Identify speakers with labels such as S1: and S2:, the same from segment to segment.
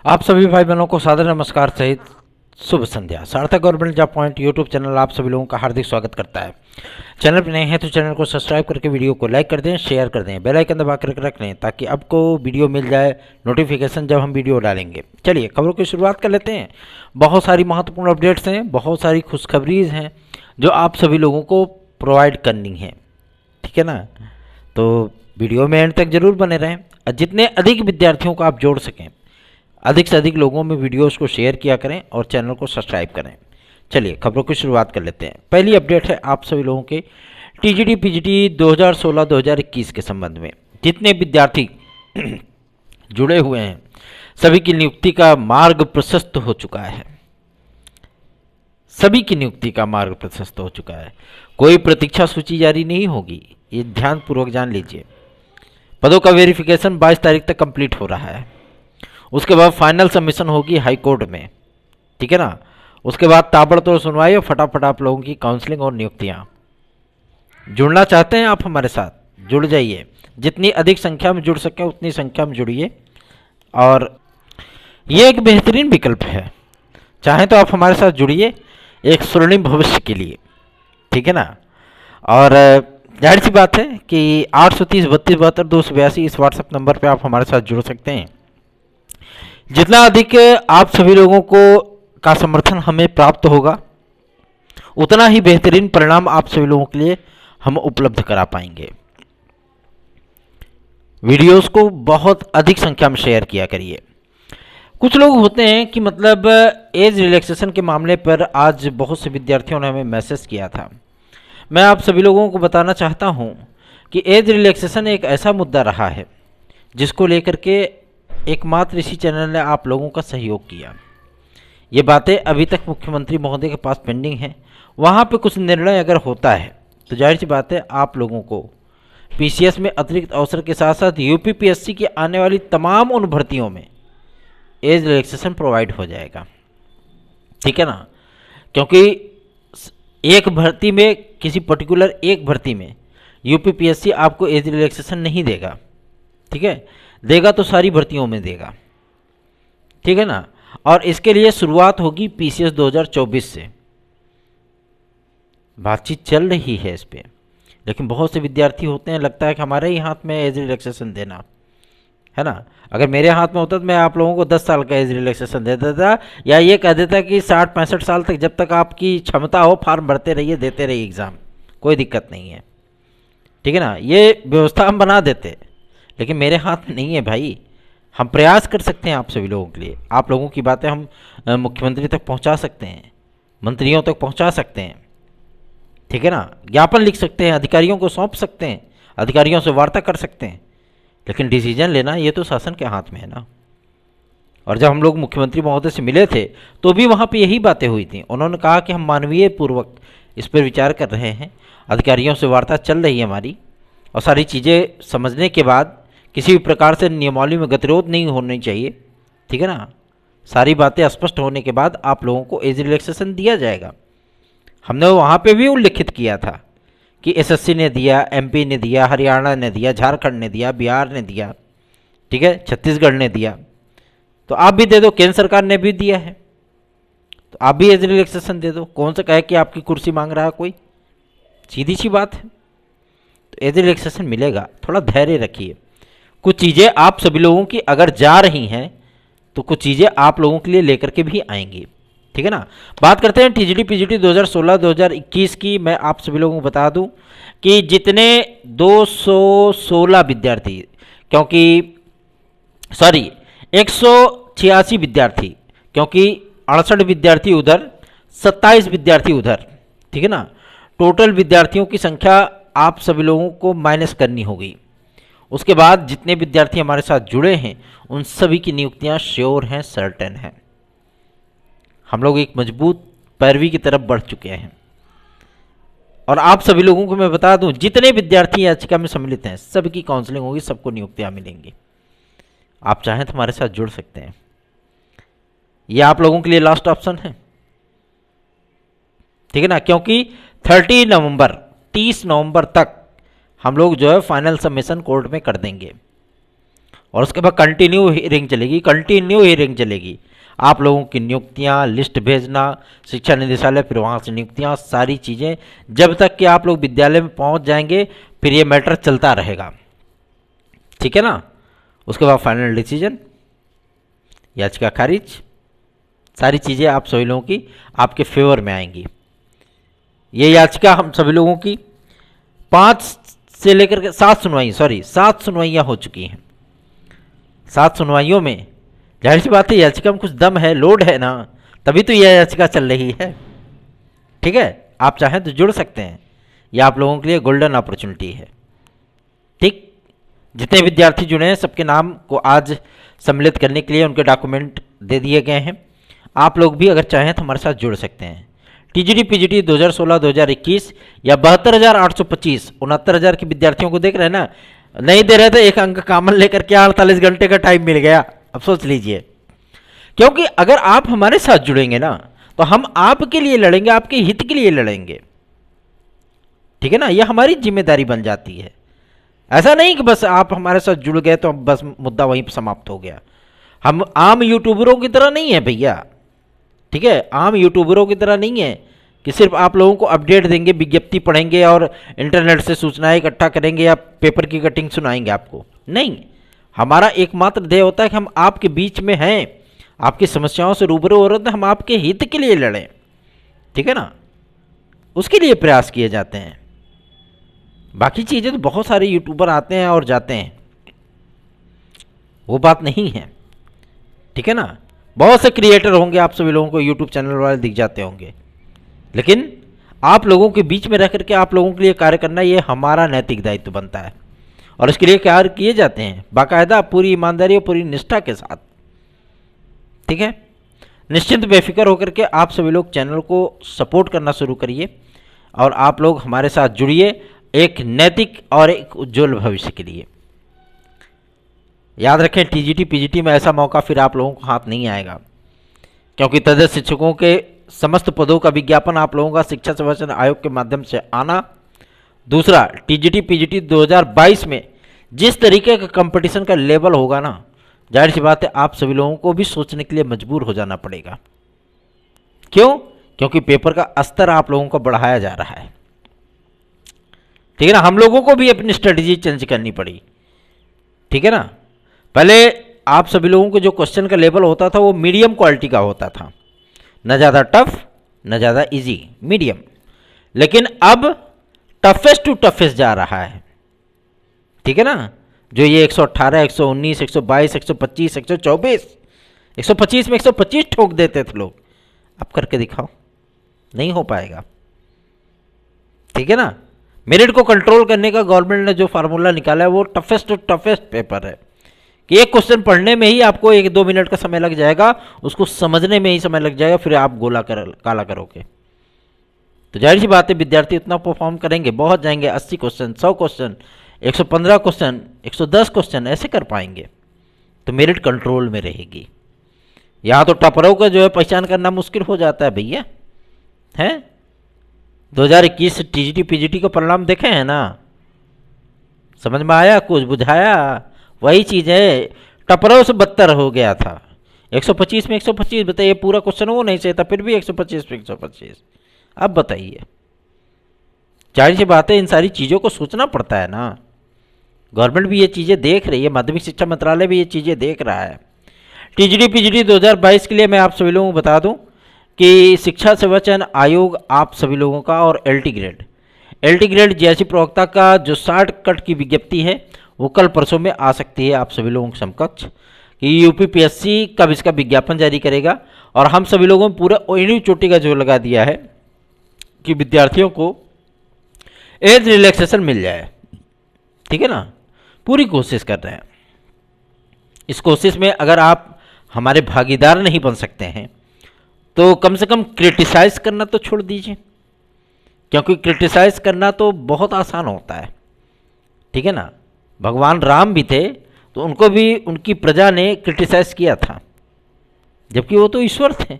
S1: आप सभी भाई बहनों को सादर नमस्कार सहित शुभ संध्या। सार्थक government job point YouTube channel आप सभी लोगों का हार्दिक स्वागत करता है। चैनल पर नए हैं तो चैनल को सब्सक्राइब करके वीडियो को लाइक कर दें, शेयर कर दें, बेल आइकन दबा कर रख लें ताकि आपको वीडियो मिल जाए नोटिफिकेशन जब हम वीडियो डालेंगे। चलिए खबरों की शुरुआत कर लेते हैं। बहुत सारी महत्वपूर्ण अपडेट्स हैं, बहुत सारी खुशखबरीज हैं जो आप सभी लोगों को प्रोवाइड करनी है, ठीक है ना। तो वीडियो में एंड तक जरूर बने रहें। जितने अधिक विद्यार्थियों को आप जोड़ सकें, अधिक से अधिक लोगों में वीडियोस को शेयर किया करें और चैनल को सब्सक्राइब करें। चलिए खबरों की शुरुआत कर लेते हैं। पहली अपडेट है आप सभी लोगों के टीजीटी पीजीटी 2016-2021 के संबंध में। जितने विद्यार्थी जुड़े हुए हैं सभी की नियुक्ति का मार्ग प्रशस्त हो चुका है। सभी की नियुक्ति का मार्ग प्रशस्त हो चुका है। कोई प्रतीक्षा सूची जारी नहीं होगी, ये ध्यानपूर्वक जान लीजिए। पदों का वेरिफिकेशन 22 तारीख तक कंप्लीट हो रहा है। उसके बाद फाइनल सबमिशन होगी हाई कोर्ट में, ठीक है ना। उसके बाद ताबड़तोड़ सुनवाई और फटाफट आप लोगों की काउंसलिंग और नियुक्तियां। जुड़ना चाहते हैं आप हमारे साथ, जुड़ जाइए। जितनी अधिक संख्या में जुड़ सकें उतनी संख्या में जुड़िए और ये एक बेहतरीन विकल्प है। चाहें तो आप हमारे साथ जुड़िए एक स्वर्णिम भविष्य के लिए, ठीक है ना। और जाहिर सी बात है कि 830 32 72 282 इस व्हाट्सएप नंबर पर आप हमारे साथ जुड़ सकते हैं। जितना अधिक आप सभी लोगों को का समर्थन हमें प्राप्त होगा उतना ही बेहतरीन परिणाम आप सभी लोगों के लिए हम उपलब्ध करा पाएंगे। वीडियोस को बहुत अधिक संख्या में शेयर किया करिए। कुछ लोग होते हैं कि मतलब एज रिलैक्सेशन के मामले पर आज बहुत से विद्यार्थियों ने हमें मैसेज किया था। मैं आप सभी लोगों को बताना चाहता हूं कि एज रिलैक्सेशन एक ऐसा मुद्दा रहा है जिसको लेकर के एकमात्र इसी चैनल ने आप लोगों का सहयोग किया। ये बातें अभी तक मुख्यमंत्री महोदय के पास पेंडिंग हैं। वहाँ पे कुछ निर्णय अगर होता है तो जाहिर सी बात है आप लोगों को पीसीएस में अतिरिक्त अवसर के साथ साथ यूपीपीएससी की आने वाली तमाम उन भर्तियों में एज रिलैक्सेशन प्रोवाइड हो जाएगा, ठीक है ना। क्योंकि एक भर्ती में, किसी पर्टिकुलर एक भर्ती में यूपीपीएससी आपको एज रिलैक्सेशन नहीं देगा, ठीक है। देगा तो सारी भर्तियों में देगा, ठीक है ना। और इसके लिए शुरुआत होगी पीसीएस 2024 से। बातचीत चल रही है इस पे, लेकिन बहुत से विद्यार्थी होते हैं लगता है कि हमारे ही हाथ में एज रिलैक्सेशन देना है ना। अगर मेरे हाथ में होता तो मैं आप लोगों को 10 साल का एज रिलैक्सेशन दे देता या ये कह देता कि 60-65 साल तक जब तक आपकी क्षमता हो फॉर्म भरते रहिए, देते रहिए एग्ज़ाम, कोई दिक्कत नहीं है, ठीक है ना। ये व्यवस्था हम बना देते, लेकिन मेरे हाथ में नहीं है भाई। हम प्रयास कर सकते हैं आप सभी लोगों के लिए। आप लोगों की बातें हम मुख्यमंत्री तक पहुंचा सकते हैं, मंत्रियों तक पहुंचा सकते हैं, ठीक है ना। ज्ञापन लिख सकते हैं, अधिकारियों को सौंप सकते हैं, अधिकारियों से वार्ता कर सकते हैं, लेकिन डिसीजन लेना ये तो शासन के हाथ में है ना। और जब हम लोग मुख्यमंत्री महोदय से मिले थे तो भी वहाँ पर यही बातें हुई थी। उन्होंने कहा कि हम मानवीय पूर्वक इस पर विचार कर रहे हैं, अधिकारियों से वार्ता चल रही है हमारी, और सारी चीज़ें समझने के बाद किसी भी प्रकार से नियमावली में गतिरोध नहीं होनी चाहिए, ठीक है ना। सारी बातें स्पष्ट होने के बाद आप लोगों को एज रिलैक्सेशन दिया जाएगा। हमने वहाँ पे भी उल्लिखित किया था कि एसएससी ने दिया, एमपी ने दिया, हरियाणा ने दिया, झारखंड ने दिया, बिहार ने दिया, ठीक है, छत्तीसगढ़ ने दिया, तो आप भी दे दो। केंद्र सरकार ने भी दिया है तो आप भी एज रिलैक्सेशन दे दो। कौन सा कहे कि आपकी कुर्सी मांग रहा है कोई, सीधी सी बात है। तो एज रिलैक्सेशन मिलेगा, थोड़ा धैर्य रखिए। कुछ चीज़ें आप सभी लोगों की अगर जा रही हैं तो कुछ चीज़ें आप लोगों के लिए लेकर के भी आएंगी, ठीक है ना। बात करते हैं टीजीटी पीजीटी 2016-2021 की। मैं आप सभी लोगों को बता दूं कि जितने 216 विद्यार्थी, क्योंकि सॉरी 186 विद्यार्थी, क्योंकि 68 विद्यार्थी उधर, 27 विद्यार्थी उधर, ठीक है ना। टोटल विद्यार्थियों की संख्या आप सभी लोगों को माइनस करनी होगी। उसके बाद जितने विद्यार्थी हमारे साथ जुड़े हैं उन सभी की नियुक्तियां श्योर हैं, सर्टेन हैं। हम लोग एक मजबूत पैरवी की तरफ बढ़ चुके हैं। और आप सभी लोगों को मैं बता दूं, जितने विद्यार्थी याचिका में सम्मिलित हैं सभी की काउंसलिंग होगी, सबको नियुक्तियां मिलेंगी। आप चाहें तो हमारे साथ जुड़ सकते हैं। यह आप लोगों के लिए लास्ट ऑप्शन है, ठीक है ना। क्योंकि 30 नवंबर तक हम लोग जो है फाइनल सबमिशन कोर्ट में कर देंगे। और उसके बाद कंटिन्यू हियरिंग चलेगी, कंटिन्यू हियरिंग चलेगी। आप लोगों की नियुक्तियां, लिस्ट भेजना, शिक्षा निदेशालय, फिर वहाँ से नियुक्तियां, सारी चीज़ें जब तक कि आप लोग विद्यालय में पहुँच जाएंगे फिर ये मैटर चलता रहेगा, ठीक है ना। उसके बाद फाइनल डिसीजन, याचिका खारिज, सारी चीज़ें आप सभी लोगों की आपके फेवर में आएंगी। ये याचिका हम सभी लोगों की 5 से लेकर के 7 सुनवाइयाँ हो चुकी हैं। 7 सुनवाइयों में जाहिर सी बात है याचिका में कुछ दम है, लोड है ना, तभी तो यह याचिका चल रही है, ठीक है। आप चाहें तो जुड़ सकते हैं, यह आप लोगों के लिए गोल्डन अपॉर्चुनिटी है, ठीक। जितने विद्यार्थी जुड़े हैं सबके नाम को आज सम्मिलित करने के लिए उनके डॉक्यूमेंट दे दिए गए हैं। आप लोग भी अगर चाहें तो हमारे साथ जुड़ सकते हैं। टीजीटी पीजीटी 2016-2021 या 72,825 69,000 के विद्यार्थियों को देख रहे हैं ना, नहीं दे रहे थे, एक अंक कॉमन लेकर के 48 घंटे का टाइम मिल गया। अब सोच लीजिए, क्योंकि अगर आप हमारे साथ जुड़ेंगे ना तो हम आपके लिए लड़ेंगे, आपके हित के लिए लड़ेंगे, ठीक है ना। यह हमारी जिम्मेदारी बन जाती है। ऐसा नहीं कि बस आप हमारे साथ जुड़ गए तो बस मुद्दा वहीं पर समाप्त हो गया। हम आम यूट्यूबरों की तरह नहीं है भैया, ठीक है। आम यूट्यूबरों की तरह नहीं है कि सिर्फ आप लोगों को अपडेट देंगे, विज्ञप्ति पढ़ेंगे और इंटरनेट से सूचनाएं इकट्ठा करेंगे या पेपर की कटिंग सुनाएंगे आपको। नहीं, हमारा एकमात्र ध्येय होता है कि हम आपके बीच में हैं, आपकी समस्याओं से रूबरू हो रहे हैं, हम आपके हित के लिए लड़ें, ठीक है ना। उसके लिए प्रयास किए जाते हैं। बाकी चीज़ें तो बहुत सारे यूट्यूबर आते हैं और जाते हैं, वो बात नहीं है, ठीक है ना। बहुत से क्रिएटर होंगे, आप सभी लोगों को यूट्यूब चैनल वाले दिख जाते होंगे, लेकिन आप लोगों के बीच में रह करके आप लोगों के लिए कार्य करना ये हमारा नैतिक दायित्व बनता है। और इसके लिए कार्य किए जाते हैं बाकायदा, पूरी ईमानदारी और पूरी निष्ठा के साथ, ठीक है। निश्चिंत बेफिक्र होकर के आप सभी लोग चैनल को सपोर्ट करना शुरू करिए और आप लोग हमारे साथ जुड़िए एक नैतिक और एक उज्जवल भविष्य के लिए। याद रखें, टीजीटी पीजीटी में ऐसा मौका फिर आप लोगों को हाथ नहीं आएगा, क्योंकि तदस्थ शिक्षकों के समस्त पदों का विज्ञापन आप लोगों का शिक्षा संवर्धन आयोग के माध्यम से आना। दूसरा, टीजीटी पीजीटी 2022 में जिस तरीके का कंपटीशन का लेवल होगा ना, जाहिर सी बात है आप सभी लोगों को भी सोचने के लिए मजबूर हो जाना पड़ेगा। क्यों? क्योंकि पेपर का स्तर आप लोगों को बढ़ाया जा रहा है, ठीक है ना। हम लोगों को भी अपनी स्ट्रेटजी चेंज करनी पड़ी, ठीक है ना। पहले आप सभी लोगों को जो क्वेश्चन का लेवल होता था वो मीडियम क्वालिटी का होता था, न ज़्यादा टफ न ज़्यादा इजी, मीडियम। लेकिन अब टफेस्ट टू टफेस्ट जा रहा है, ठीक है ना। जो ये 118, 119, 122, 125, 124, 125 में 125 ठोक देते थे लोग, अब करके दिखाओ, नहीं हो पाएगा, ठीक है ना। मेरिट को कंट्रोल करने का गवर्नमेंट ने जो फार्मूला निकाला है वो टफेस्ट टू टफेस्ट पेपर है कि एक क्वेश्चन पढ़ने में ही आपको 1-2 मिनट का समय लग जाएगा, उसको समझने में ही समय लग जाएगा, फिर आप काला करोगे। तो जाहिर सी बात है विद्यार्थी इतना परफॉर्म करेंगे, बहुत जाएंगे, 80 क्वेश्चन, 100 क्वेश्चन, 115 क्वेश्चन, 110 क्वेश्चन ऐसे कर पाएंगे, तो मेरिट कंट्रोल में रहेगी। यहाँ तो टॉपरों का जो है पहचान करना मुश्किल हो जाता है भैया, हैं। 2021 टीजीटी पीजीटी का परिणाम देखे हैं ना, समझ में आया, कुछ बुझाया, वही चीज़ है, टपरों से बदतर हो गया था। 125 में 125, बताइए पूरा क्वेश्चन वो नहीं सही था, फिर भी 125 में 125। अब बताइए, जाहिर सी बात है इन सारी चीज़ों को सोचना पड़ता है ना। गवर्नमेंट भी ये चीज़ें देख रही है, माध्यमिक शिक्षा मंत्रालय भी ये चीज़ें देख रहा है। टीजीटी पीजीटी 2022 के लिए मैं आप सभी लोगों को बता दूं कि शिक्षा सेवा चयन आयोग आप सभी लोगों का और एलटी ग्रेड जीआईसी प्रवक्ता का जो शॉर्टकट की विज्ञप्ति है वो कल परसों में आ सकती है आप सभी लोगों के समकक्ष, कि यूपीपीएससी कब इसका विज्ञापन जारी करेगा। और हम सभी लोगों ने पूरा ओएनयू चोटी का जोर लगा दिया है कि विद्यार्थियों को एज रिलैक्सेशन मिल जाए, ठीक है ना। पूरी कोशिश कर रहे हैं। इस कोशिश में अगर आप हमारे भागीदार नहीं बन सकते हैं तो कम से कम क्रिटिसाइज करना तो छोड़ दीजिए, क्योंकि क्रिटिसाइज करना तो बहुत आसान होता है, ठीक है ना। भगवान राम भी थे तो उनको भी उनकी प्रजा ने क्रिटिसाइज किया था, जबकि वो तो ईश्वर थे।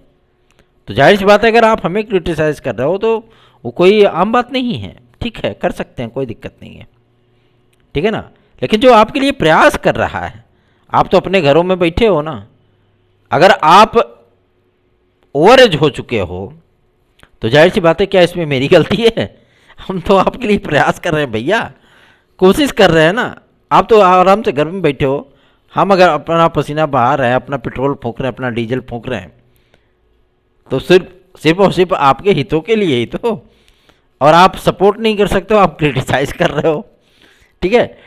S1: तो जाहिर सी बात है अगर आप हमें क्रिटिसाइज कर रहे हो तो वो कोई आम बात नहीं है, ठीक है, कर सकते हैं, कोई दिक्कत नहीं है, ठीक है ना। लेकिन जो आपके लिए प्रयास कर रहा है, आप तो अपने घरों में बैठे हो ना। अगर आप ओवर एज हो चुके हो तो जाहिर सी बात है, क्या इसमें मेरी गलती है? हम तो आपके लिए प्रयास कर रहे हैं भैया, कोशिश कर रहे हैं ना। आप तो आराम से घर में बैठे हो, हम अगर अपना पसीना बहा रहे हैं, अपना पेट्रोल फूंक रहे हैं, अपना डीजल फूंक रहे हैं, तो सिर्फ और सिर्फ आपके हितों के लिए ही तो। और आप सपोर्ट नहीं कर सकते हो, आप क्रिटिसाइज कर रहे हो। ठीक है,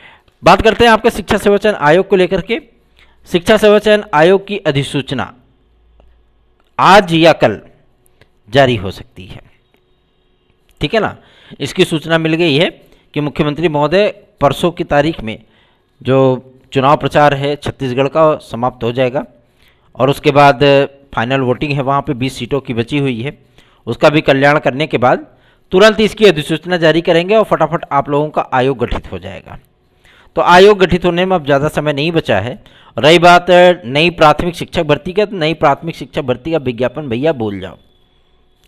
S1: बात करते हैं आपके शिक्षा सेवा चयन आयोग को लेकर के। शिक्षा सेवा चयन आयोग की अधिसूचना आज या कल जारी हो सकती है। ठीक है ना, इसकी सूचना मिल गई है कि मुख्यमंत्री महोदय परसों की तारीख में जो चुनाव प्रचार है छत्तीसगढ़ का समाप्त हो जाएगा, और उसके बाद फाइनल वोटिंग है वहाँ पे 20 सीटों की बची हुई है, उसका भी कल्याण करने के बाद तुरंत इसकी अधिसूचना जारी करेंगे और फटाफट आप लोगों का आयोग गठित हो जाएगा। तो आयोग गठित होने में अब ज़्यादा समय नहीं बचा है। रही बात नई प्राथमिक शिक्षक भर्ती का, तो नई प्राथमिक शिक्षक भर्ती का विज्ञापन भैया भूल जाओ।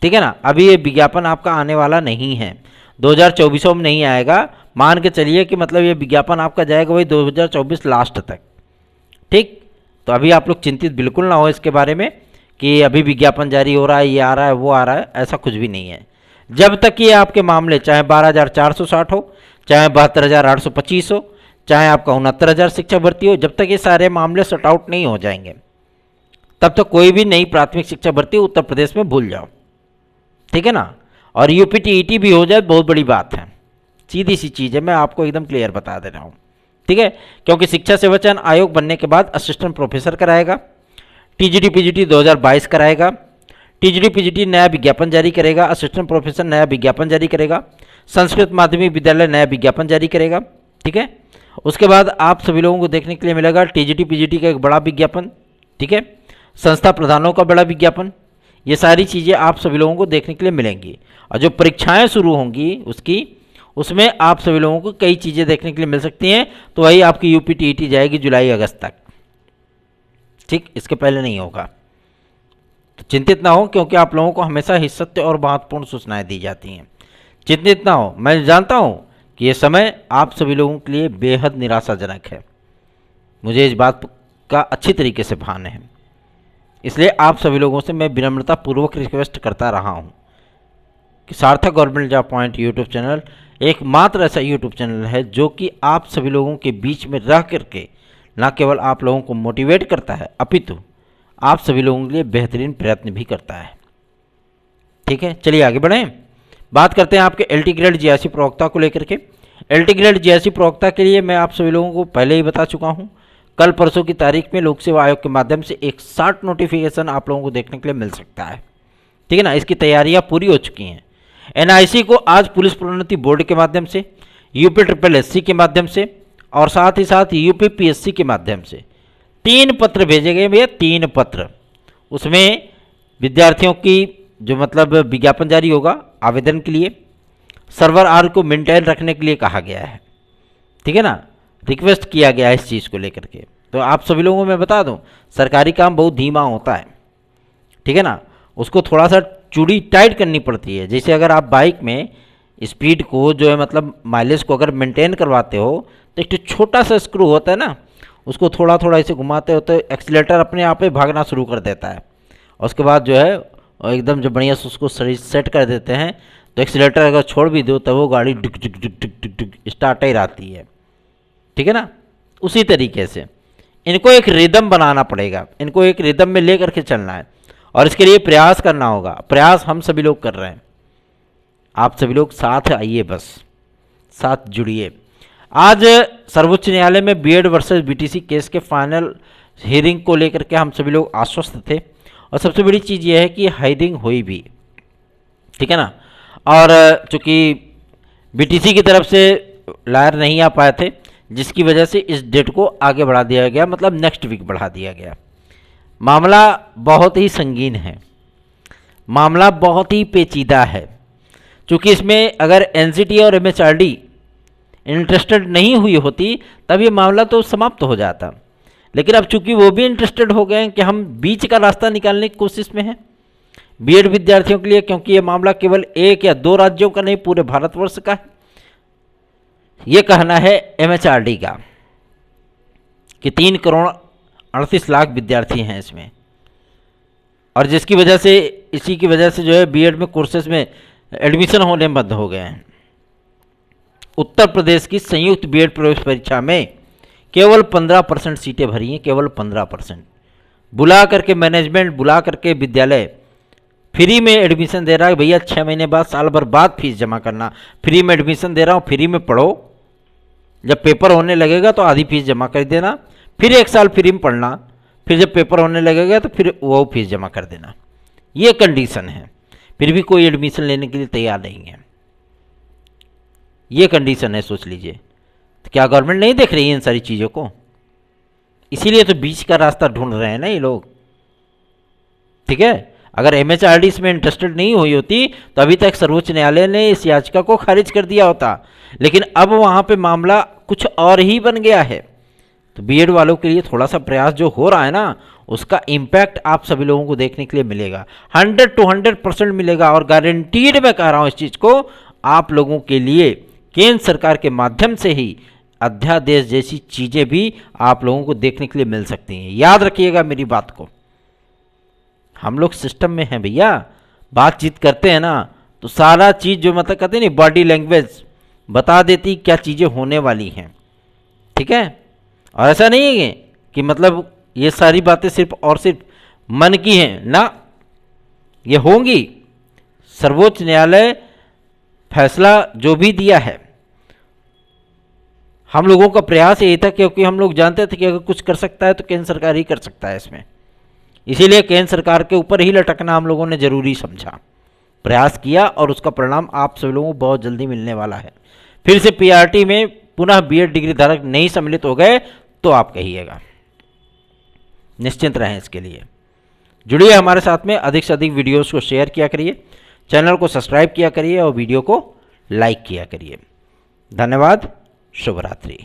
S1: ठीक है ना, अभी ये विज्ञापन आपका आने वाला नहीं है, 2024 में नहीं आएगा। मान के चलिए कि मतलब ये विज्ञापन आपका जाएगा वही 2024 लास्ट तक। ठीक, तो अभी आप लोग चिंतित बिल्कुल ना हो इसके बारे में कि अभी विज्ञापन जारी हो रहा है, ये आ रहा है, वो आ रहा है, ऐसा कुछ भी नहीं है। जब तक ये आपके मामले चाहे 12,460 हो, चाहे 72,825 हो, चाहे आपका 69,000 शिक्षक भर्ती हो, जब तक ये सारे मामले सॉर्ट आउट नहीं हो जाएंगे, तब तक कोई भी नई प्राथमिक शिक्षा भर्ती उत्तर प्रदेश में भूल जाओ। ठीक है ना, और यूपीटीईटी भी हो जाए बहुत बड़ी बात है, सीधी सी चीज़ है, मैं आपको एकदम क्लियर बता दे रहा हूँ। ठीक है, क्योंकि शिक्षा सेवा चयन आयोग बनने के बाद असिस्टेंट प्रोफेसर कराएगा, टीजीटी पीजीटी 2022 कराएगा, टीजीटी पीजीटी नया विज्ञापन जारी करेगा, असिस्टेंट प्रोफेसर नया विज्ञापन जारी करेगा, संस्कृत माध्यमिक विद्यालय नया विज्ञापन जारी करेगा। ठीक है, उसके बाद आप सभी लोगों को देखने के लिए मिलेगा टीजीटी पीजीटी का एक बड़ा विज्ञापन। ठीक है, संस्था प्रधानों का बड़ा विज्ञापन, ये सारी चीज़ें आप सभी लोगों को देखने के लिए मिलेंगी। और जो परीक्षाएं शुरू होंगी उसमें आप सभी लोगों को कई चीज़ें देखने के लिए मिल सकती हैं। तो वही आपकी यूपीटीईटी जाएगी जुलाई अगस्त तक। ठीक, इसके पहले नहीं होगा, तो चिंतित ना हो, क्योंकि आप लोगों को हमेशा ही सत्य और महत्वपूर्ण सूचनाएं दी जाती हैं। चिंतित ना हो, मैं जानता हूँ कि ये समय आप सभी लोगों के लिए बेहद निराशाजनक है, मुझे इस बात का अच्छी तरीके से भान है। इसलिए आप सभी लोगों से मैं विनम्रतापूर्वक रिक्वेस्ट करता रहा हूँ कि सार्थक government job point YouTube channel एकमात्र ऐसा यूट्यूब चैनल है जो कि आप सभी लोगों के बीच में रह करके न केवल आप लोगों को मोटिवेट करता है, अपितु आप सभी लोगों के लिए बेहतरीन प्रयत्न भी करता है। ठीक है, चलिए आगे बढ़ें। बात करते हैं आपके एलटी ग्रेड जीआईसी प्रवक्ता को लेकर के। एलटी ग्रेड जीआईसी प्रवक्ता के लिए मैं आप सभी लोगों को पहले ही बता चुका हूँ, कल परसों की तारीख में लोक सेवा आयोग के माध्यम से एक 60 नोटिफिकेशन आप लोगों को देखने के लिए मिल सकता है। ठीक है ना, इसकी तैयारियां पूरी हो चुकी हैं। एनआईसी को आज पुलिस प्रोन्नति बोर्ड के माध्यम से, यूपी ट्रिपल एससी के माध्यम से और साथ ही साथ यूपी पीएससी के माध्यम से 3 पत्र भेजे गए भैया, 3 पत्र। उसमें विद्यार्थियों की जो मतलब विज्ञापन जारी होगा आवेदन के लिए, सर्वर आर को मेंटेन रखने के लिए कहा गया है। ठीक है ना, रिक्वेस्ट किया गया है इस चीज़ को लेकर के। तो आप सभी लोगों को मैं बता दूं, सरकारी काम बहुत धीमा होता है। ठीक है ना, उसको थोड़ा सा चूड़ी टाइट करनी पड़ती है। जैसे अगर आप बाइक में स्पीड को जो है मतलब माइलेज को अगर मेंटेन करवाते हो, तो एक छोटा सा स्क्रू होता है ना, उसको थोड़ा थोड़ा ऐसे घुमाते हो तो एक्सीलेटर अपने आप ही भागना शुरू कर देता है। और उसके बाद जो है एकदम जो बढ़िया से उसको सेट कर देते हैं, तो एक्सीलेटर अगर छोड़ भी दो तो वो गाड़ी डिक डिक डिक डिक डिक डिक स्टार्ट ही रहती है। ठीक है ना, उसी तरीके से इनको एक रिदम बनाना पड़ेगा, इनको एक रिदम में ले करके चलना है, और इसके लिए प्रयास करना होगा। प्रयास हम सभी लोग कर रहे हैं, आप सभी लोग साथ आइए, बस साथ जुड़िए। आज सर्वोच्च न्यायालय में बीएड वर्सेस बीटीसी केस के फाइनल हियरिंग को लेकर के हम सभी लोग आश्वस्त थे, और सबसे बड़ी चीज़ यह है कि हियरिंग हुई भी। ठीक है ना, और चूँकि बीटीसी की तरफ से लायर नहीं आ पाए थे, जिसकी वजह से इस डेट को आगे बढ़ा दिया गया, मतलब नेक्स्ट वीक बढ़ा दिया गया। मामला बहुत ही संगीन है, मामला बहुत ही पेचीदा है, क्योंकि इसमें अगर एनसीटी और एमएचआरडी इंटरेस्टेड नहीं हुई होती तब ये मामला तो समाप्त हो जाता। लेकिन अब चूंकि वो भी इंटरेस्टेड हो गए हैं कि हम बीच का रास्ता निकालने की कोशिश में हैं बीएड विद्यार्थियों के लिए, क्योंकि ये मामला केवल 1 या 2 राज्यों का नहीं, पूरे भारतवर्ष का है। ये कहना है एमएचआरडी का कि 3 करोड़ 38 लाख विद्यार्थी हैं इसमें, और जिसकी वजह से, इसी की वजह से जो है बीएड में कोर्सेज में एडमिशन होने बंद हो गए हैं। उत्तर प्रदेश की संयुक्त बीएड प्रवेश परीक्षा में केवल 15% सीटें भरी हैं, केवल 15%। बुला करके मैनेजमेंट, बुला करके विद्यालय फ्री में एडमिशन दे रहा है, भैया 6 महीने बाद, साल भर बाद फीस जमा करना, फ्री में एडमिशन दे रहा हूँ, फ्री में पढ़ो, जब पेपर होने लगेगा तो आधी फीस जमा कर देना, फिर 1 साल फ्री में पढ़ना, फिर जब पेपर होने लगेगा तो फिर वो फीस जमा कर देना। ये कंडीशन है, फिर भी कोई एडमिशन लेने के लिए तैयार नहीं है। ये कंडीशन है, सोच लीजिए। तो क्या गवर्नमेंट नहीं देख रही है इन सारी चीज़ों को? इसीलिए तो बीच का रास्ता ढूंढ रहे हैं ना ये लोग, ठीक है। अगर एमएचआरडी इसमें इंटरेस्टेड नहीं हुई होती तो अभी तक सर्वोच्च न्यायालय ने इस याचिका को खारिज कर दिया होता, लेकिन अब वहाँ पे मामला कुछ और ही बन गया है। तो बीएड वालों के लिए थोड़ा सा प्रयास जो हो रहा है ना, उसका इम्पैक्ट आप सभी लोगों को देखने के लिए मिलेगा, 100 to 100% मिलेगा। और गारंटीड मैं कह रहा हूँ इस चीज़ को, आप लोगों के लिए केंद्र सरकार के माध्यम से ही अध्यादेश जैसी चीज़ें भी आप लोगों को देखने के लिए मिल सकती हैं। याद रखिएगा मेरी बात को, हम लोग सिस्टम में हैं भैया, बातचीत करते हैं ना तो सारा चीज़ जो मतलब कहते हैं ना, बॉडी लैंग्वेज बता देती क्या चीज़ें होने वाली हैं, ठीक है। और ऐसा नहीं है कि मतलब ये सारी बातें सिर्फ और सिर्फ मन की हैं ना, ये होंगी। सर्वोच्च न्यायालय फैसला जो भी दिया है, हम लोगों का प्रयास यही था, क्योंकि हम लोग जानते थे कि अगर कुछ कर सकता है तो केंद्र सरकार ही कर सकता है इसमें, इसीलिए केंद्र सरकार के ऊपर ही लटकना हम लोगों ने जरूरी समझा, प्रयास किया, और उसका परिणाम आप सभी लोगों को बहुत जल्दी मिलने वाला है। फिर से पीआरटी में पुनः बीएड डिग्री धारक नहीं सम्मिलित हो गए तो आप कहिएगा, निश्चिंत रहें इसके लिए। जुड़िए हमारे साथ में, अधिक से अधिक वीडियोस को शेयर किया करिए, चैनल को सब्सक्राइब किया करिए और वीडियो को लाइक किया करिए। धन्यवाद, शुभ रात्रि।